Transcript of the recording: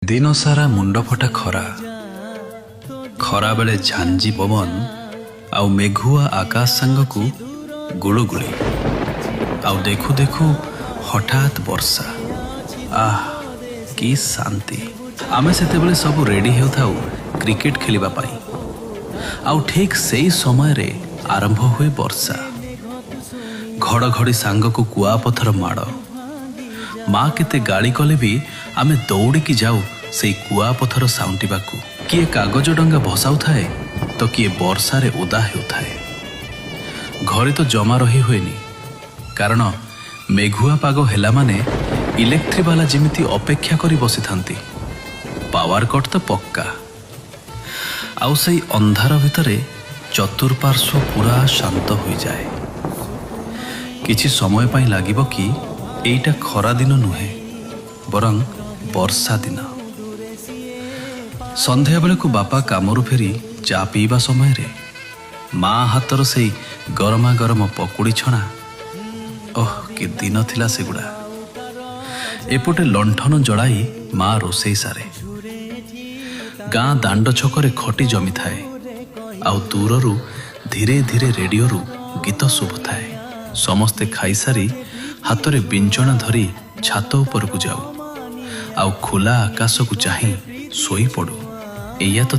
दिन सारा मुंडफटा खरा खरा बेले झांजी पवन आउ मेघुआ आकाश सांगकू गुलुगुली आउ देखु देखु हठात वर्षा। आह की शांति। आमे सेतेबेले सब रेडी हेउथाउ क्रिकेट खेलिबा पाई। आउ ठीक सेई समय रे आरंभ हुए वर्षा। घड़घड़ी सांगकू कुआपथर माड़। माँ केते गाड़ी कले भी आमे दौड़िकी जाऊ से कुआपथर साउंटिबाकू। किए कागज डंगा भसाउ थाए तो किए वर्षारे ओदा हेउथाए। घरे तो जमा रही हुएनी कारण मेघुआ पाग हेला माने इलेक्ट्रिक वाला जिमिति अपेक्षा करी बसी थांती। पावर कट तो पक्का। आउ सेई अंधार भितरे चतुर्पार्श्व पूरा शांत हो जाए। किछि समय पाई लागिबो कि एइटा खरा दिन नुहे बरं वर्षा दिन। संध्या बेले को बापा कामरू फेरी चा पीवा समय रे माँ हाथर से गरमा गरम पकुड़ी छणा। ओह कि दिन थिला सेगुड़ा। एपटे लंठन जड़ाई माँ रोसई सारे। गाँ दांड छकरे खटी जमी थाए। आउ दूररू धीरे धीरे रेडियोरू गीत शुभुए। समस्ते खाईसारी हाथ में बिंचना धरी छात उपरकू जाऊ आउ खुला आकाश को चाही सोई पड़ू। एया तो